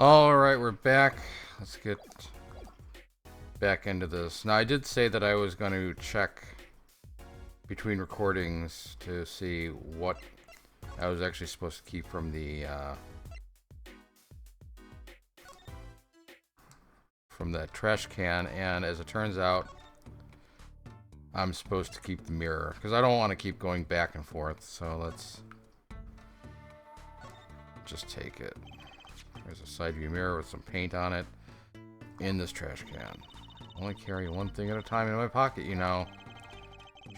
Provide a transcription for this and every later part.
Alright, we're back. Let's get back into this. Now, I did say that I was going to check between recordings to see what I was actually supposed to keep from that trash can, and as it turns out, I'm supposed to keep the mirror, because I don't want to keep going back and forth, so let's just take it. There's a side view mirror with some paint on it in this trash can. Only carry one thing at a time in my pocket, you know.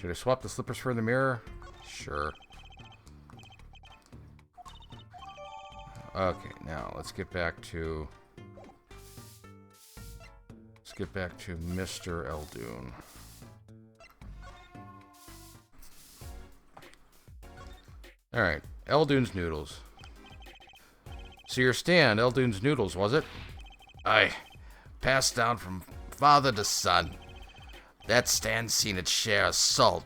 Should I swap the slippers for the mirror? Sure. Okay, now let's get back to Mr. Eldoon. Alright, Eldoon's Noodles. So your stand, Eldoon's Noodles, was it? Aye. Passed down from father to son. That stand's seen its share of salt,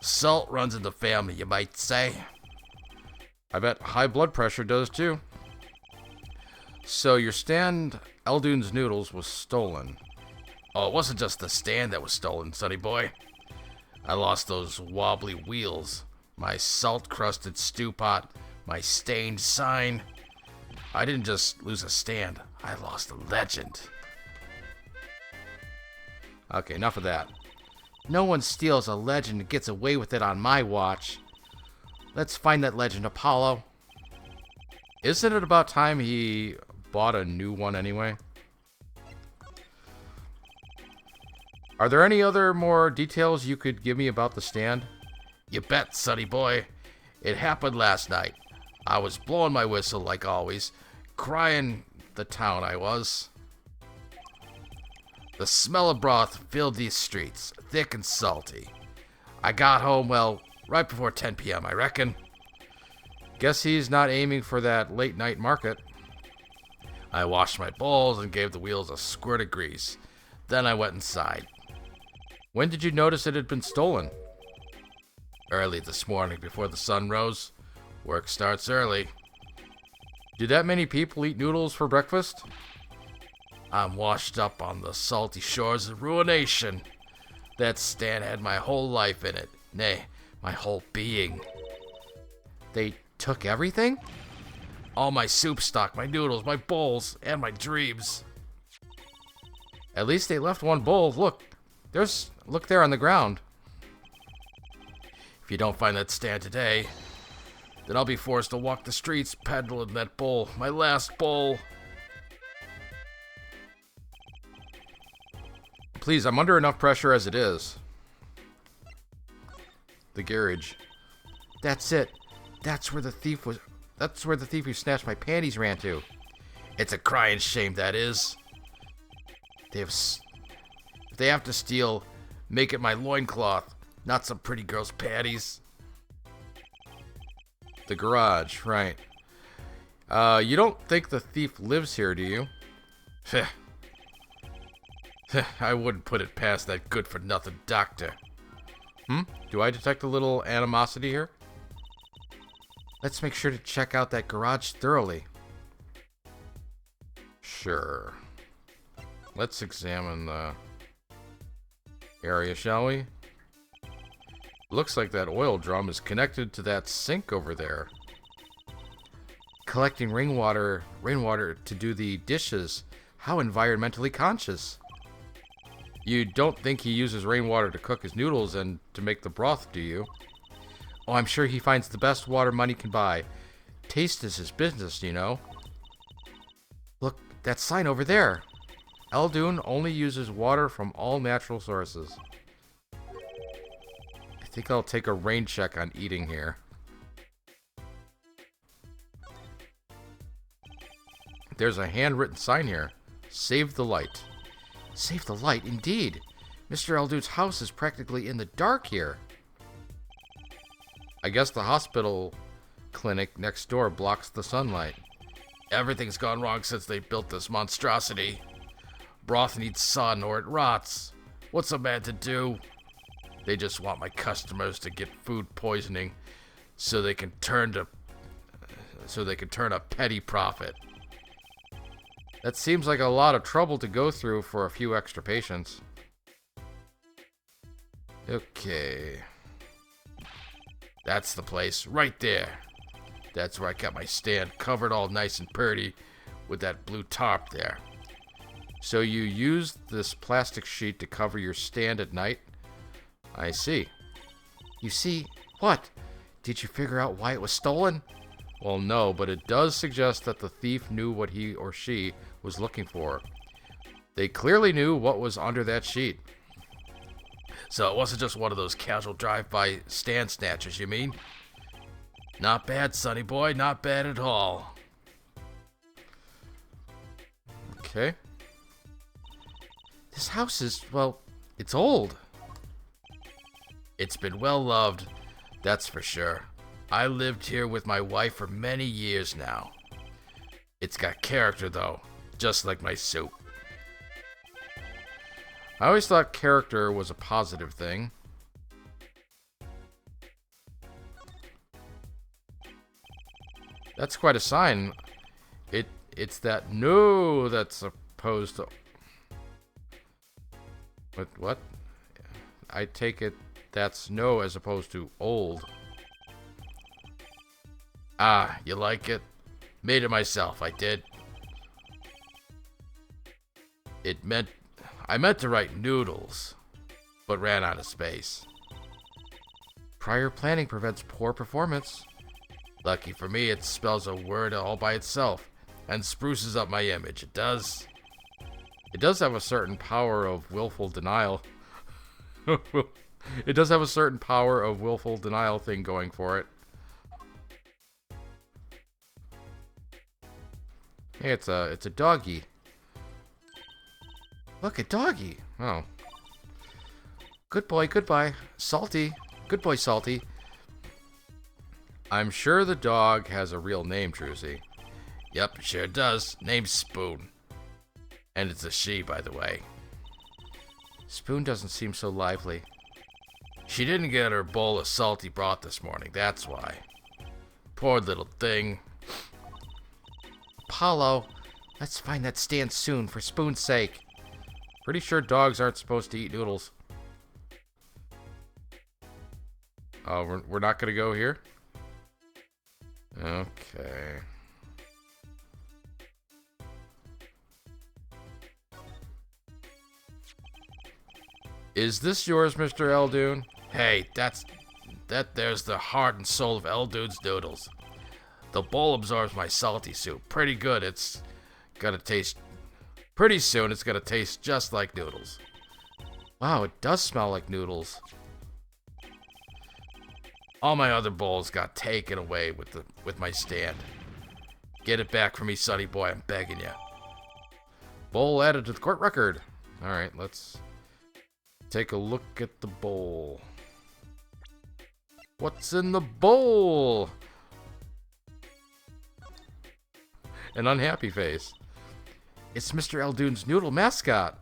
Salt runs in the family, you might say. I bet high blood pressure does too. So your stand, Eldoon's Noodles, was stolen. Oh, it wasn't just the stand that was stolen, sonny boy. I lost those wobbly wheels, my salt-crusted stew pot, my stained sign. I didn't just lose a stand, I lost a legend. Okay, enough of that. No one steals a legend and gets away with it on my watch. Let's find that legend, Apollo. Isn't it about time he bought a new one anyway? Are there any other more details you could give me about the stand? You bet, sonny boy. It happened last night. I was blowing my whistle like always, crying the town I was. The smell of broth filled these streets, thick and salty. I got home, well, right before 10 p.m., I reckon. Guess he's not aiming for that late night market. I washed my bowls and gave the wheels a squirt of grease. Then I went inside. When did you notice it had been stolen? Early this morning before the sun rose. Work starts early. Do that many people eat noodles for breakfast? I'm washed up on the salty shores of ruination. That stand had my whole life in it. Nay, my whole being. They took everything? All my soup stock, my noodles, my bowls, and my dreams. At least they left one bowl. Look there on the ground. If you don't find that stand today, then I'll be forced to walk the streets peddling that bowl, my last bowl. Please, I'm under enough pressure as it is. The garage. That's it. That's where the thief who snatched my panties ran to. It's a crying shame, that is. If they have to steal, make it my loincloth, not some pretty girl's panties. The garage, right. You don't think the thief lives here, do you? I wouldn't put it past that good-for-nothing doctor. Do I detect a little animosity here? Let's make sure to check out that garage thoroughly. Sure. Let's examine the area, shall we? Looks like that oil drum is connected to that sink over there. Collecting rainwater to do the dishes. How environmentally conscious. You don't think he uses rainwater to cook his noodles and to make the broth, do you? Oh, I'm sure he finds the best water money can buy. Taste is his business, you know. Look, that sign over there. Eldoon only uses water from all natural sources. I think I'll take a rain check on eating here. There's a handwritten sign here. Save the light. Save the light, indeed. Mr. Eldoon's house is practically in the dark here. I guess the hospital clinic next door blocks the sunlight. Everything's gone wrong since they built this monstrosity. Broth needs sun or it rots. What's a man to do? They just want my customers to get food poisoning so they can turn a petty profit. That seems like a lot of trouble to go through for a few extra patients. Okay. That's the place, right there. That's where I got my stand covered all nice and pretty with that blue tarp there. So you used this plastic sheet to cover your stand at night? I see. You see? What? Did you figure out why it was stolen? Well, no, but it does suggest that the thief knew what he or she was looking for. They clearly knew what was under that sheet. So it wasn't just one of those casual drive-by stand snatchers, you mean? Not bad, sonny boy, not bad at all. Okay. This house is, well, it's old. It's been well loved, that's for sure. I lived here with my wife for many years now. It's got character, though, just like my soup. I always thought character was a positive thing. That's quite a sign. It's that no that's opposed to... What? I take it that's no as opposed to old. Ah, you like it? Made it myself, I did. I meant to write noodles, but ran out of space. Prior planning prevents poor performance. Lucky for me, it spells a word all by itself and spruces up my image. It does. It does have a certain power of willful denial. It does have a certain power of willful denial thing going for it. Hey, it's a doggy. Look, a doggy. Oh. Good boy, goodbye. Salty. Good boy, Salty. I'm sure the dog has a real name, Trucy. Yep, sure does. Name's Spoon. And it's a she, by the way. Spoon doesn't seem so lively. She didn't get her bowl of salty broth this morning, that's why. Poor little thing. Apollo, let's find that stand soon, for Spoon's sake. Pretty sure dogs aren't supposed to eat noodles. Oh, we're not going to go here? Okay. Is this yours, Mr. Eldoon? Hey, there's the heart and soul of Eldoon's noodles. The bowl absorbs my salty soup. Pretty good. It's gonna taste... Pretty soon, it's gonna taste just like noodles. Wow, it does smell like noodles. All my other bowls got taken away with my stand. Get it back for me, sonny boy. I'm begging you. Bowl added to the court record. All right, let's take a look at the bowl. What's in the bowl? An unhappy face. It's Mr. Eldoon's noodle mascot.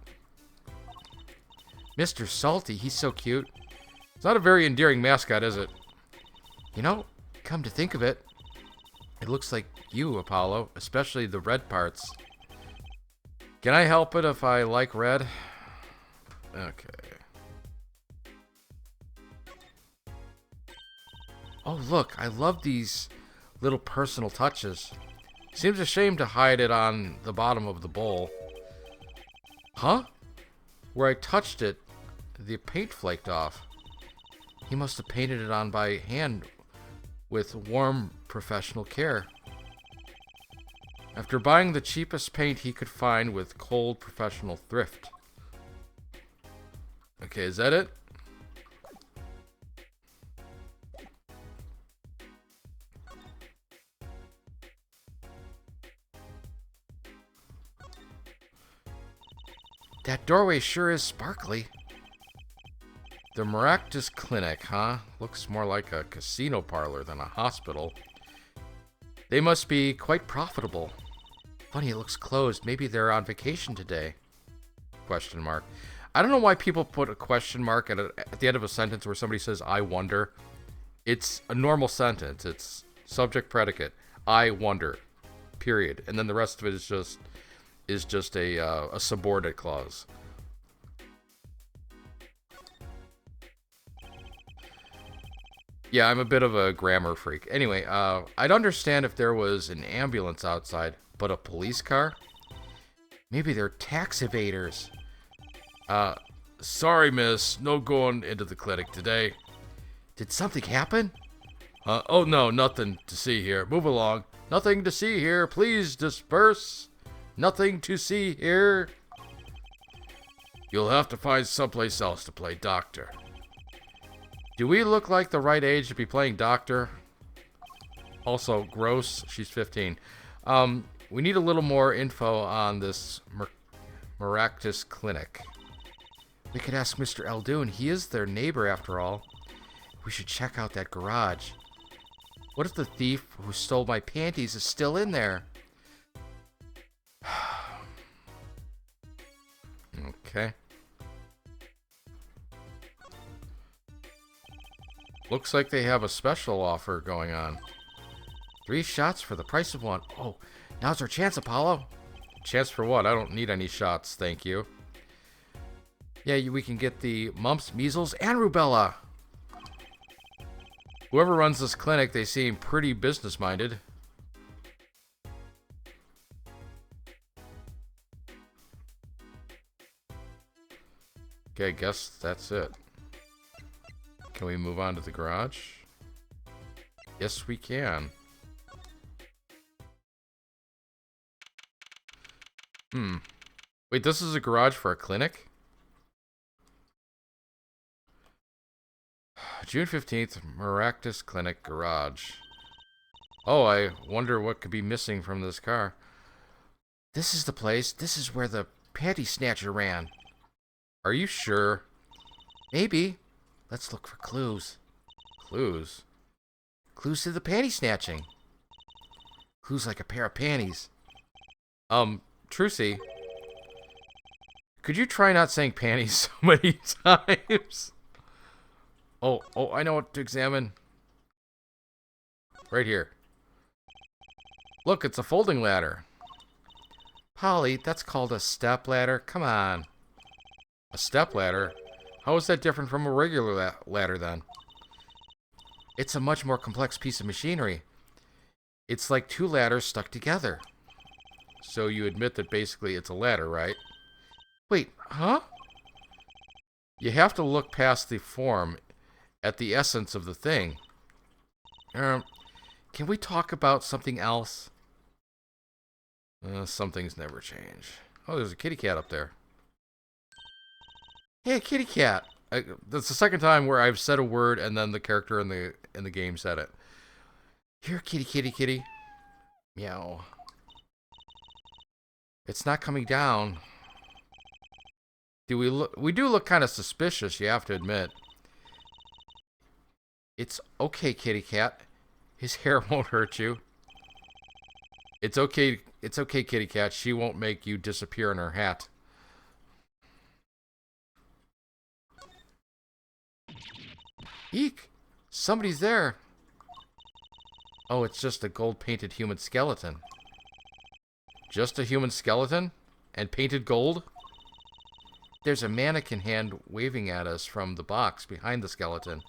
Mr. Salty, he's so cute. It's not a very endearing mascot, is it? You know, come to think of it, it looks like you, Apollo, especially the red parts. Can I help it if I like red? Okay. Oh, look, I love these little personal touches. Seems a shame to hide it on the bottom of the bowl. Huh? Where I touched it, the paint flaked off. He must have painted it on by hand with warm professional care. After buying the cheapest paint he could find with cold professional thrift. Okay, is that it? That doorway sure is sparkly. The Maractus Clinic, huh? Looks more like a casino parlor than a hospital. They must be quite profitable. Funny, it looks closed. Maybe they're on vacation today. Question mark. I don't know why people put a question mark at the end of a sentence where somebody says, I wonder. It's a normal sentence. It's subject predicate. I wonder. Period. And then the rest of it is is just a subordinate clause. Yeah, I'm a bit of a grammar freak. Anyway, I'd understand if there was an ambulance outside, but a police car? Maybe they're tax evaders. Sorry, miss. No going into the clinic today. Did something happen? Oh, no, nothing to see here. Move along. Nothing to see here. Please disperse. Nothing to see here. You'll have to find someplace else to play doctor. Do we look like the right age to be playing doctor? Also, gross. She's 15. We need a little more info on this Maractus clinic. We could ask Mr. Eldoon. He is their neighbor, after all. We should check out that garage. What if the thief who stole my panties is still in there? Okay. Looks like they have a special offer going on. 3 shots for the price of 1. Oh, now's our chance, Apollo. Chance for what? I don't need any shots, thank you. Yeah, we can get the mumps, measles, and rubella. Whoever runs this clinic, they seem pretty business-minded. Okay, I guess that's it. Can we move on to the garage? Yes, we can. Wait, this is a garage for a clinic? June 15th, Maractus Clinic Garage. Oh, I wonder what could be missing from this car. This is the place. This is where the panty snatcher ran. Are you sure? Maybe. Let's look for clues. Clues? Clues to the panty snatching. Clues like a pair of panties. Trucy, could you try not saying panties so many times? Oh, I know what to examine. Right here. Look, it's a folding ladder. Polly, that's called a step ladder. Come on. A step ladder? How is that different from a regular ladder, then? It's a much more complex piece of machinery. It's like 2 ladders stuck together. So you admit that basically it's a ladder, right? Wait, huh? You have to look past the form at the essence of the thing. Can we talk about something else? Some things never change. Oh, there's a kitty cat up there. Hey, kitty cat. That's the second time where I've said a word and then the character in the game said it. Here, kitty, kitty, kitty. Meow. It's not coming down. We do look kind of suspicious, you have to admit. It's okay, kitty cat. His hair won't hurt you. It's okay, kitty cat. She won't make you disappear in her hat. Eek! Somebody's there. Oh, it's just a gold-painted human skeleton. Just a human skeleton? And painted gold? There's a mannequin hand waving at us from the box behind the skeleton.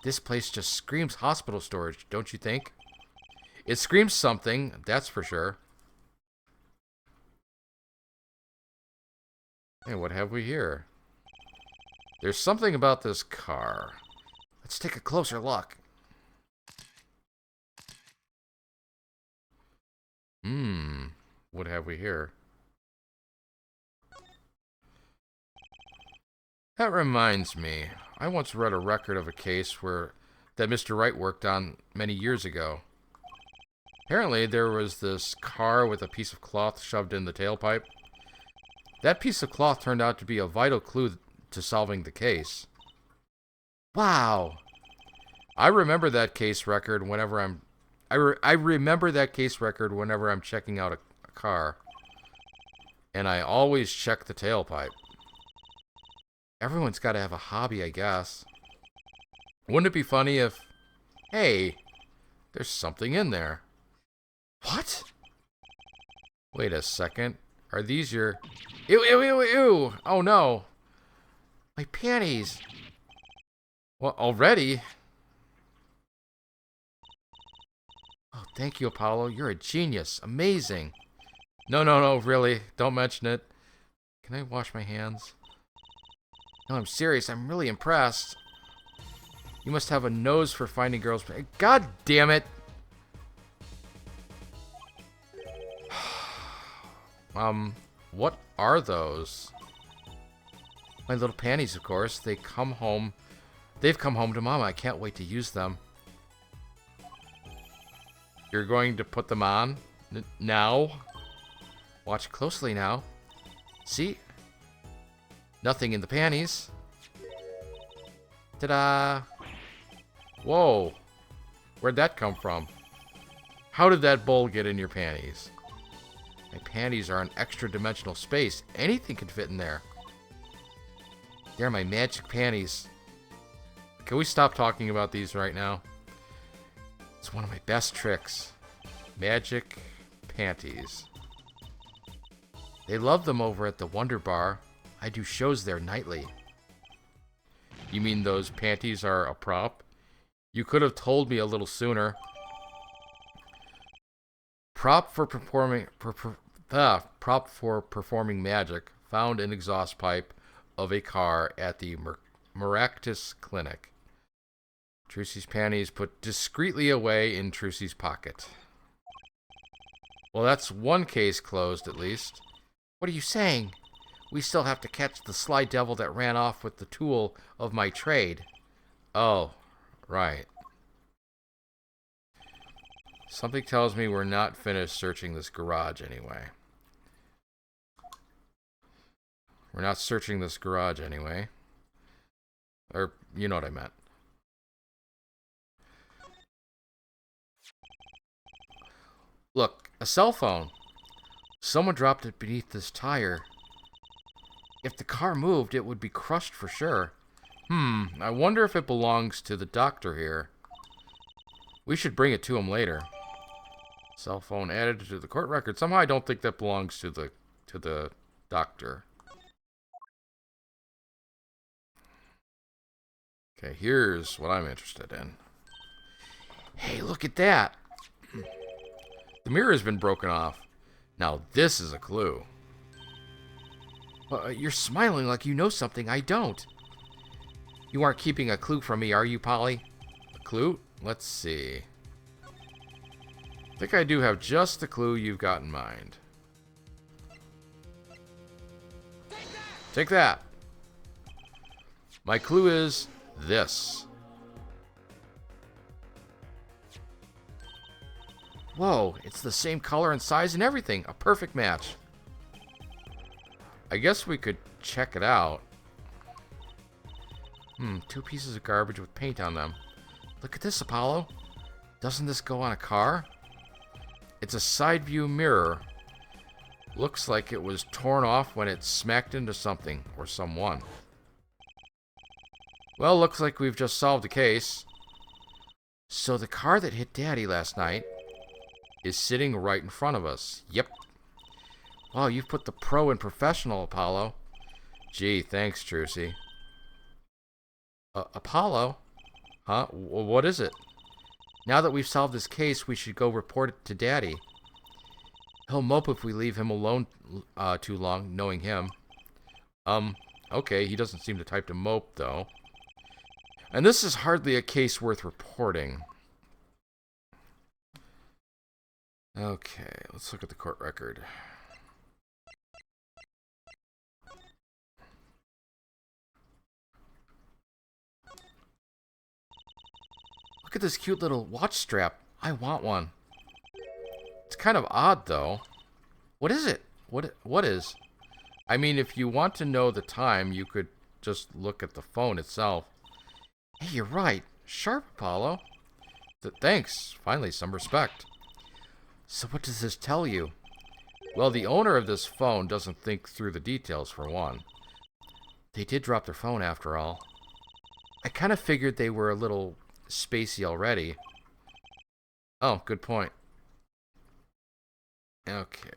This place just screams hospital storage, don't you think? It screams something, that's for sure. Hey, what have we here? There's something about this car. Let's take a closer look. What have we here? That reminds me. I once read a record of a case that Mr. Wright worked on many years ago. Apparently, there was this car with a piece of cloth shoved in the tailpipe. That piece of cloth turned out to be a vital clue to solving the case. Wow! I remember that case record whenever I remember that case record whenever I'm checking out a car. And I always check the tailpipe. Everyone's got to have a hobby, I guess. Wouldn't it be funny if... Hey, there's something in there. What? Wait a second. Are these your... Ew, ew, ew, ew! Oh, no. My panties. Well, already? Oh, thank you, Apollo. You're a genius. Amazing. No, no, no, really. Don't mention it. Can I wash my hands? No, I'm serious. I'm really impressed. You must have a nose for finding girls. God damn it. What are those? My little panties, of course. They've come home to Mama. I can't wait to use them. You're going to put them on? Now? Watch closely now. See? Nothing in the panties. Ta-da! Whoa. Where'd that come from? How did that bowl get in your panties? My panties are an extra-dimensional space. Anything can fit in there. They're my magic panties. Can we stop talking about these right now? It's one of my best tricks. Magic panties. They love them over at the Wonder Bar. I do shows there nightly. You mean those panties are a prop? You could have told me a little sooner. Prop for performing magic found in exhaust pipe of a car at the Maractus Clinic. Trucy's panties put discreetly away in Trucy's pocket. Well, that's one case closed at least. What are you saying? We still have to catch the sly devil that ran off with the tool of my trade. Oh, right. Something tells me we're not finished searching this garage anyway. We're not searching this garage anyway. Or, you know what I meant. Look, a cell phone. Someone dropped it beneath this tire. If the car moved, it would be crushed for sure. I wonder if it belongs to the doctor here. We should bring it to him later. Cell phone added to the court record. Somehow I don't think that belongs to the doctor. Okay, here's what I'm interested in. Hey, look at that. The mirror has been broken off. Now this is a clue. You're smiling like you know something I don't. You aren't keeping a clue from me, are you, Polly? A clue? Let's see. I think I do have just the clue you've got in mind. Take that! My clue is this. Whoa, it's the same color and size and everything. A perfect match. I guess we could check it out. 2 pieces of garbage with paint on them. Look at this, Apollo. Doesn't this go on a car? It's a side view mirror. Looks like it was torn off when it smacked into something or someone. Well, looks like we've just solved the case. So the car that hit Daddy last night is sitting right in front of us. Yep. Wow, you've put the pro in professional, Apollo. Gee, thanks, Trucy. Apollo? Huh? What is it? Now that we've solved this case, we should go report it to Daddy. He'll mope if we leave him alone too long, knowing him. Okay, he doesn't seem the type to mope, though. And this is hardly a case worth reporting. Okay, let's look at the court record. Look at this cute little watch strap. I want one. It's kind of odd, though. What is it? What is? I mean, if you want to know the time, you could just look at the phone itself. Hey, you're right. Sharp, Apollo. Thanks. Finally, some respect. So what does this tell you? Well, the owner of this phone doesn't think through the details, for one. They did drop their phone, after all. I kind of figured they were a little spacey already. Oh, good point. Okay.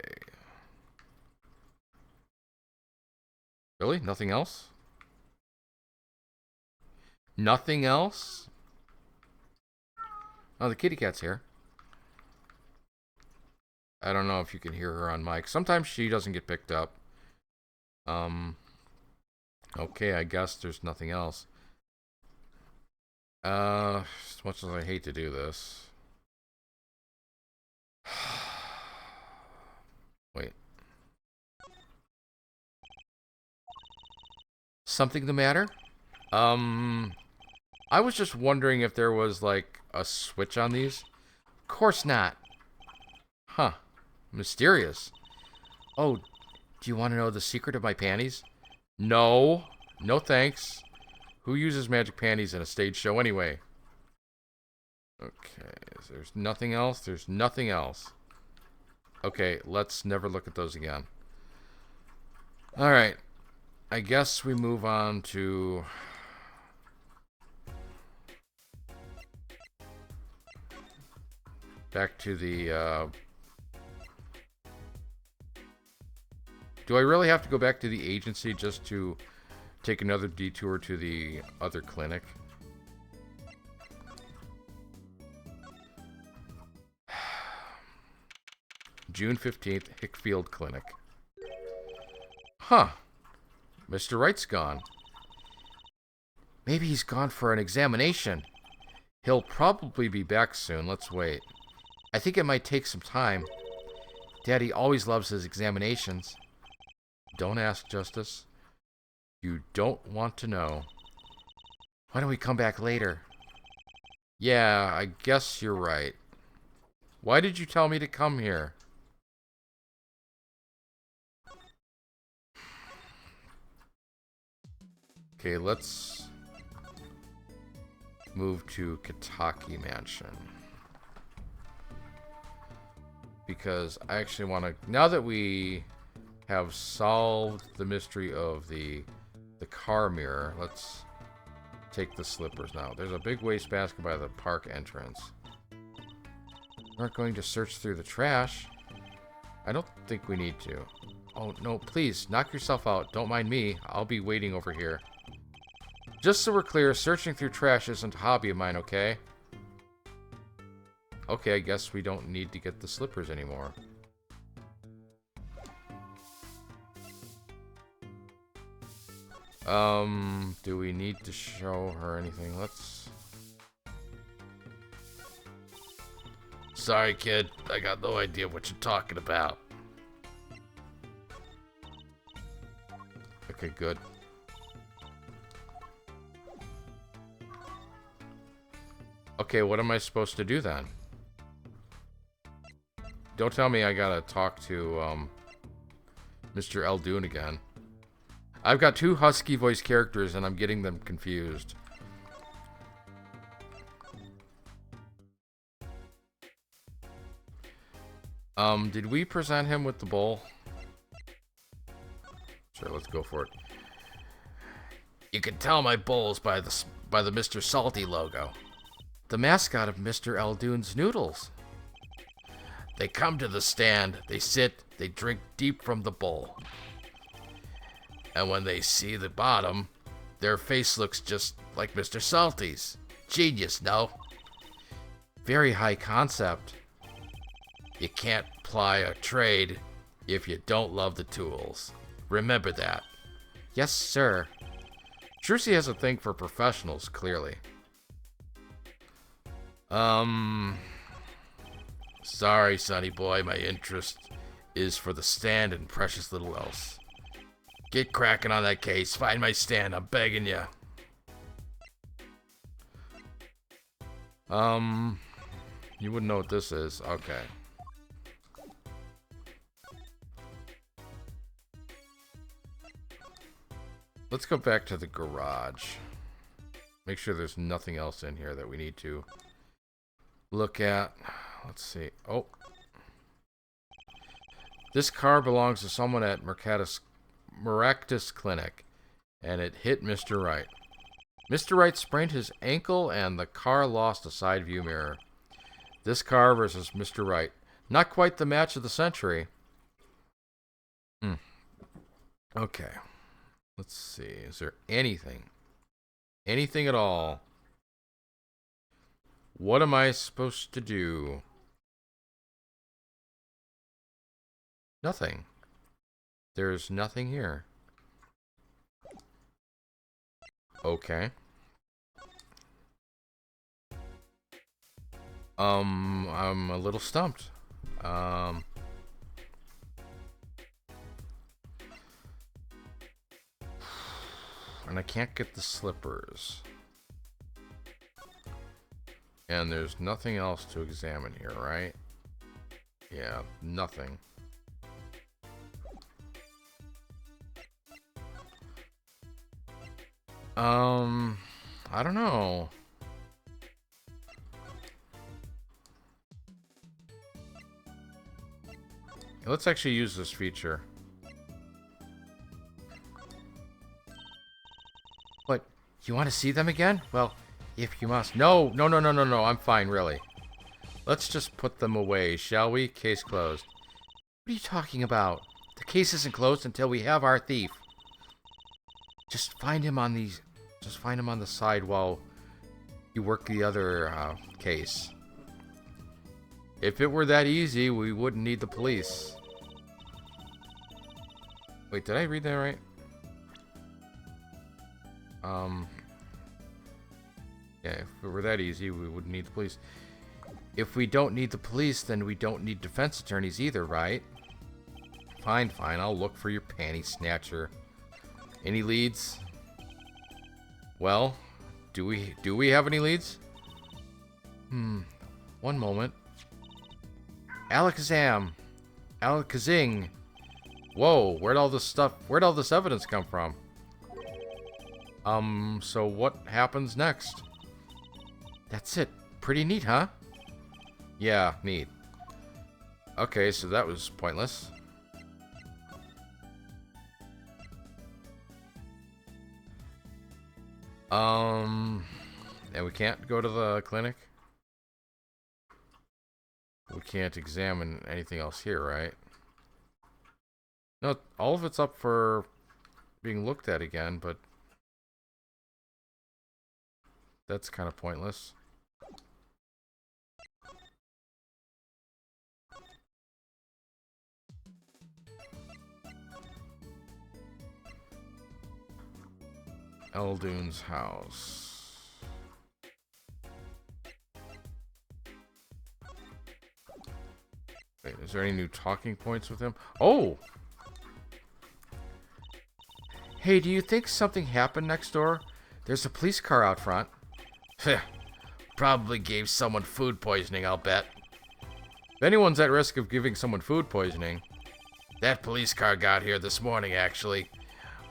Really? Nothing else? Nothing else? Oh, the kitty cat's here. I don't know if you can hear her on mic. Sometimes she doesn't get picked up. Okay, I guess there's nothing else. As much as I hate to do this. Wait. Something the matter? I was just wondering if there was, like, a switch on these. Of course not. Huh. Mysterious. Oh, do you want to know the secret of my panties? No. No thanks. Who uses magic panties in a stage show anyway? Okay, there's nothing else. There's nothing else. Okay, let's never look at those again. Alright. I guess we move on to... back to the, Do I really have to go back to the agency just to take another detour to the other clinic? June 15th, Hickfield Clinic. Huh. Mr. Wright's gone. Maybe he's gone for an examination. He'll probably be back soon. Let's wait. I think it might take some time. Daddy always loves his examinations. Don't ask, Justice. You don't want to know. Why don't we come back later? Yeah, I guess you're right. Why did you tell me to come here? Okay, let's move to Kitaki Mansion. Because I actually want to... Now that we have solved the mystery of the car mirror, let's take the slippers now. There's a big wastebasket by the park entrance. We're going to search through the trash. I don't think we need to. Oh, no, please, knock yourself out. Don't mind me. I'll be waiting over here. Just so we're clear, searching through trash isn't a hobby of mine, okay? Okay, I guess we don't need to get the slippers anymore. Do we need to show her anything? Let's... Sorry, kid. I got no idea what you're talking about. Okay, good. Okay, what am I supposed to do then? Don't tell me I gotta talk to, Mr. Eldoon again. I've got two husky voice characters and I'm getting them confused. Did we present him with the bowl? Sure, let's go for it. You can tell my bowls by the Mr. Salty logo. The mascot of Mr. Eldoon's Noodles. They come to the stand, they sit, they drink deep from the bowl. And when they see the bottom, their face looks just like Mr. Salty's. Genius, no? Very high concept. You can't ply a trade if you don't love the tools. Remember that. Yes, sir. Trucy has a thing for professionals, clearly. Sorry, sonny boy, my interest is for the stand and precious little else. Get cracking on that case. Find my stand. I'm begging you. You wouldn't know what this is. Okay. Let's go back to the garage. Make sure there's nothing else in here that we need to look at. Let's see. Oh. This car belongs to someone at Maractus Clinic, and it hit Mr. Wright. Mr. Wright sprained his ankle, and the car lost a side view mirror. This car versus Mr. Wright. Not quite the match of the century. Okay. Let's see. Is there anything? Anything at all? What am I supposed to do? Nothing. There's nothing here. Okay. I'm a little stumped. And I can't get the slippers. And there's nothing else to examine here, right? Yeah, nothing. I don't know. Let's actually use this feature. What? You want to see them again? Well, if you must. No, no, no, no, no, no. I'm fine, really. Let's just put them away, shall we? Case closed. What are you talking about? The case isn't closed until we have our thief. Just find him on these. Just find him on the side while you work the other case. If it were that easy, we wouldn't need the police. Wait, did I read that right? Yeah, if it were that easy, we wouldn't need the police. If we don't need the police, then we don't need defense attorneys either, right? Fine, fine, I'll look for your panty snatcher. Any leads? Well, do we have any leads? One moment. Alakazam. Alakazing. Whoa, where'd all this evidence come from? So what happens next? That's it. Pretty neat, huh? Yeah, neat. Okay, so that was pointless. And we can't go to the clinic? We can't examine anything else here, right? No, all of it's up for being looked at again, but that's kind of pointless. Eldoon's house. Wait, is there any new talking points with him? Oh! Hey, do you think something happened next door? There's a police car out front. Probably gave someone food poisoning, I'll bet. If anyone's at risk of giving someone food poisoning... That police car got here this morning, actually.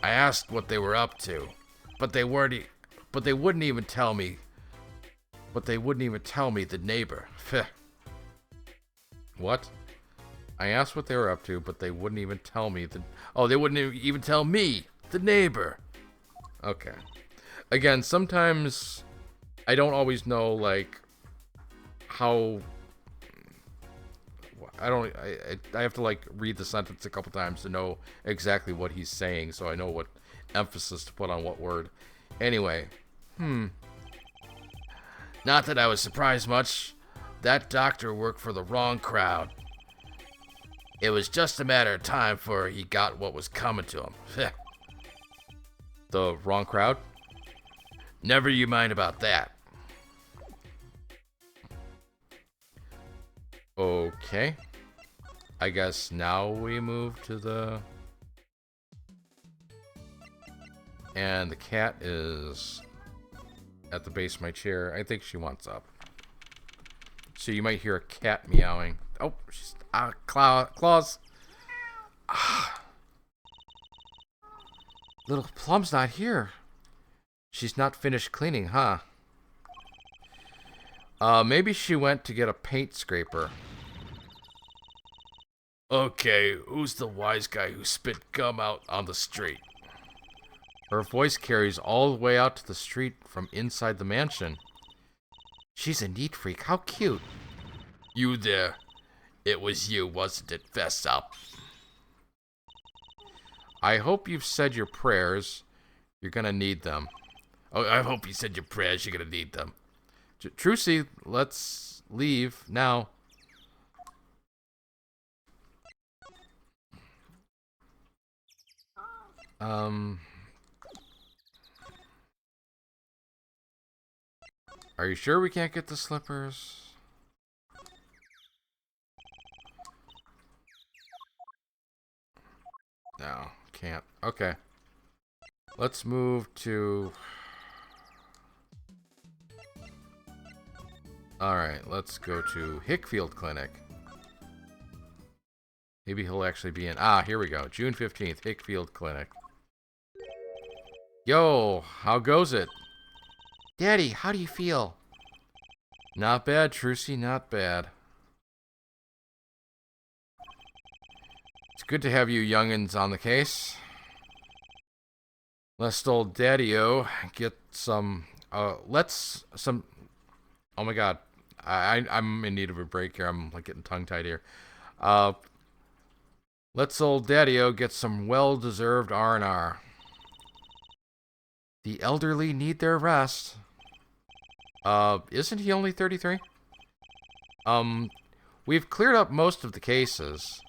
I asked what they were up to, but they wouldn't even tell me. The neighbor. What? I asked what they were up to, but they wouldn't even tell me the... Oh, they wouldn't even tell me, the neighbor. Okay. Again, sometimes I don't always know, like, how... I have to, like, read the sentence a couple times to know exactly what he's saying, so I know what emphasis to put on what word. Anyway. Not that I was surprised much. That doctor worked for the wrong crowd. It was just a matter of time before he got what was coming to him. The wrong crowd? Never you mind about that. Okay. I guess now we move to the... And the cat is at the base of my chair. I think she wants up. So you might hear a cat meowing. Oh, she's... claws. Little Plum's not here. She's not finished cleaning, huh? Maybe she went to get a paint scraper. Okay, who's the wise guy who spit gum out on the street? Her voice carries all the way out to the street from inside the mansion. She's a neat freak. How cute. You there. It was you, wasn't it? Fess up. I hope you've said your prayers. You're gonna need them. Oh, I hope you said your prayers. You're gonna need them. Trucy, let's leave now. Are you sure we can't get the slippers? No, can't. Okay. Let's move to... Alright, let's go to Hickfield Clinic. Maybe he'll actually be in... Ah, here we go. June 15th, Hickfield Clinic. Yo, how goes it? Daddy, how do you feel? Not bad, Trucy, not bad. It's good to have you youngins on the case. Let's old Daddy-O get some... Oh my god. I'm in need of a break here. I'm like getting tongue-tied here. Let's old Daddy-O get some well-deserved R&R. The elderly need their rest. Isn't he only 33? We've cleared up most of the cases.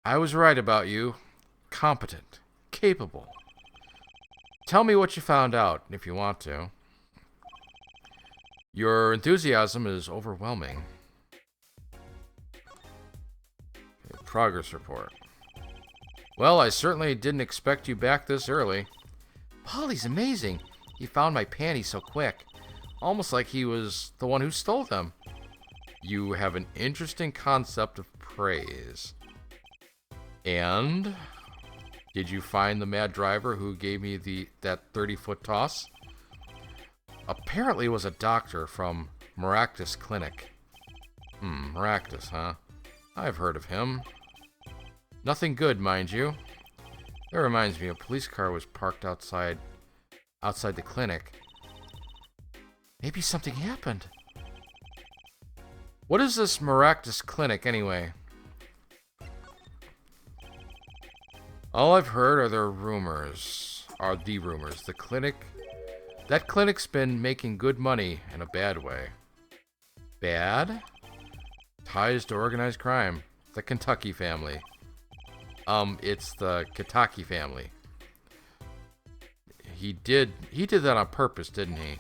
I was right about you. Competent. Capable. Tell me what you found out, if you want to. Your enthusiasm is overwhelming. Progress report. Well, I certainly didn't expect you back this early. Polly's amazing. He found my panties so quick. Almost like he was the one who stole them. You have an interesting concept of praise. And... did you find the mad driver who gave me that 30-foot toss? Apparently it was a doctor from Maractus Clinic. Maractus, huh? I've heard of him. Nothing good, mind you. That reminds me, a police car was parked outside the clinic. Maybe something happened. What is this Maractus Clinic, anyway? All I've heard are the rumors. That clinic's been making good money in a bad way. Bad? Ties to organized crime. The Kentucky family. It's the Kitaki family. He did that on purpose, didn't he?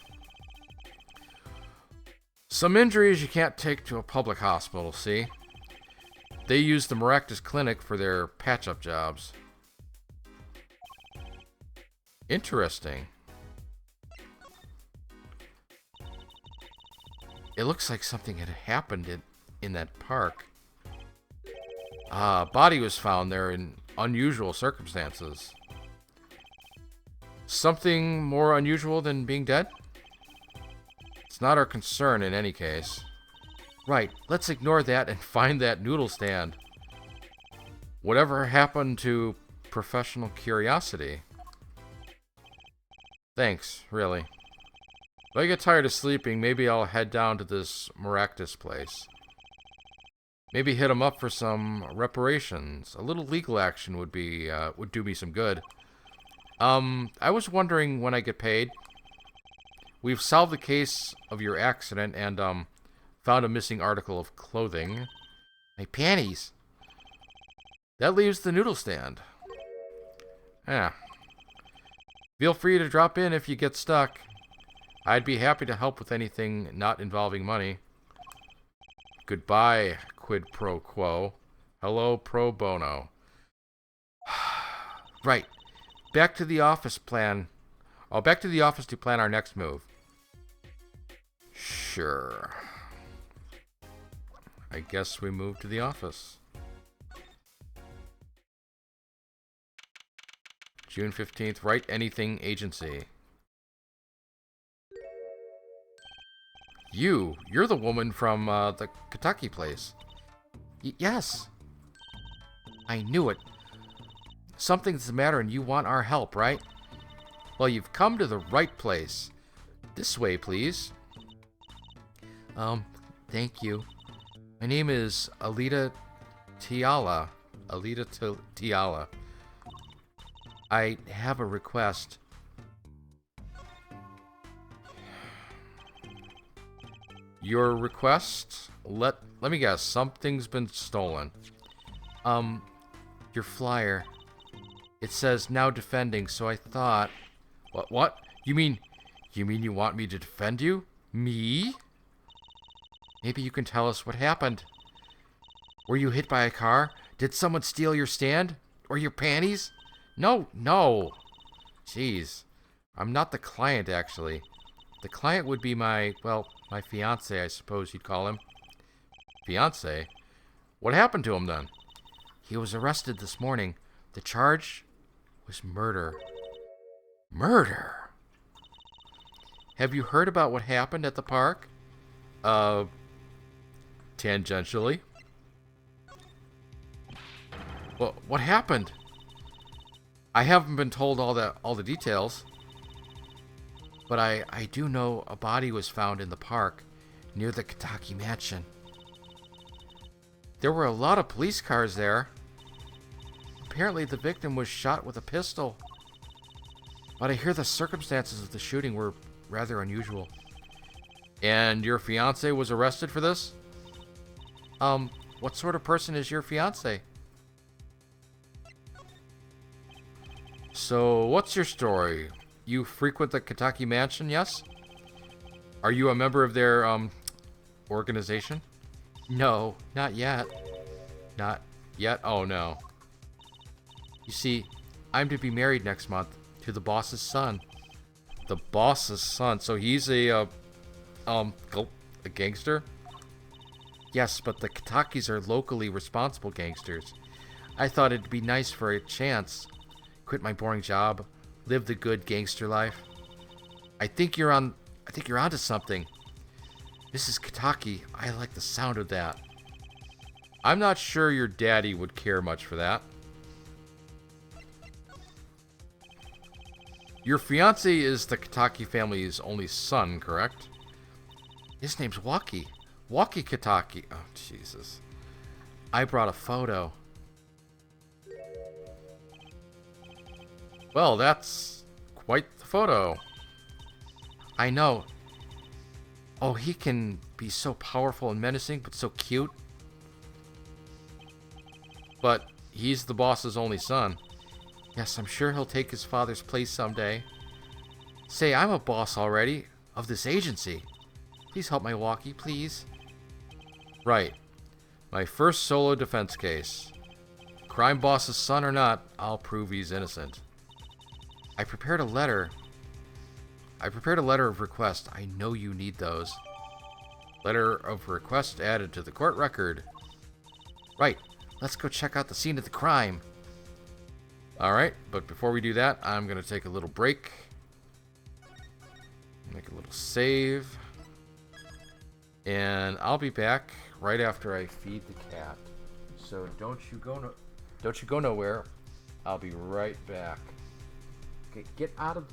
Some injuries you can't take to a public hospital, see? They use the Maractus Clinic for their patch-up jobs. Interesting. It looks like something had happened in that park. Body was found there in unusual circumstances. Something more unusual than being dead? It's not our concern in any case. Right, let's ignore that and find that noodle stand. Whatever happened to professional curiosity? Thanks, really. If I get tired of sleeping, maybe I'll head down to this Maractus place. Maybe hit him up for some reparations. A little legal action would do me some good. I was wondering when I get paid. We've solved the case of your accident and, found a missing article of clothing. My panties. That leaves the noodle stand. Yeah. Feel free to drop in if you get stuck. I'd be happy to help with anything not involving money. Goodbye, quid pro quo. Hello, pro bono. Right. Back to the office to plan our next move. Sure. I guess we move to the office. June 15th, Write Anything Agency. You're the woman from the Kentucky place. Yes. I knew it. Something's the matter and you want our help, right? Well, you've come to the right place. This way, please. Thank you. My name is Alita Tiala. Tiala. I have a request. Your request? Let me guess. Something's been stolen. Your flyer. It says now defending, so I thought... What? You mean you want me to defend you? Me? Maybe you can tell us what happened. Were you hit by a car? Did someone steal your stand? Or your panties? No. Jeez. I'm not the client, actually. The client would be my fiancé, I suppose you'd call him. Fiancé? What happened to him, then? He was arrested this morning. The charge was murder. Murder? Have you heard about what happened at the park? Tangentially. Well, what happened? I haven't been told all the details. But I do know a body was found in the park near the Kitaki mansion. There were a lot of police cars there. Apparently the victim was shot with a pistol. But I hear the circumstances of the shooting were rather unusual. And your fiancé was arrested for this? What sort of person is your fiancé? So, what's your story? You frequent the Kitaki mansion, yes? Are you a member of their, organization? No, not yet. Not yet? Oh, no. You see, I'm to be married next month to the boss's son. The boss's son? So he's a gangster? Yes, but the Kitakis are locally responsible gangsters. I thought it'd be nice for a chance. Quit my boring job. Live the good gangster life. I think you're onto something. Mrs. Kitaki, I like the sound of that. I'm not sure your daddy would care much for that. Your fiancé is the Kitaki family's only son, correct? His name's Waki. Waki Kitaki. Oh, Jesus. I brought a photo. Well, that's quite the photo. I know. Oh, he can be so powerful and menacing, but so cute. But he's the boss's only son. Yes, I'm sure he'll take his father's place someday. Say, I'm a boss already, of this agency. Please help my Waki, please. Right. My first solo defense case. Crime boss's son or not, I'll prove he's innocent. I prepared a letter of request. I know you need those. Letter of request added to the court record. Right. Let's go check out the scene of the crime. Alright, but before we do that, I'm going to take a little break. Make a little save. And I'll be back right after I feed the cat. So don't you go nowhere. I'll be right back. Okay, get out of the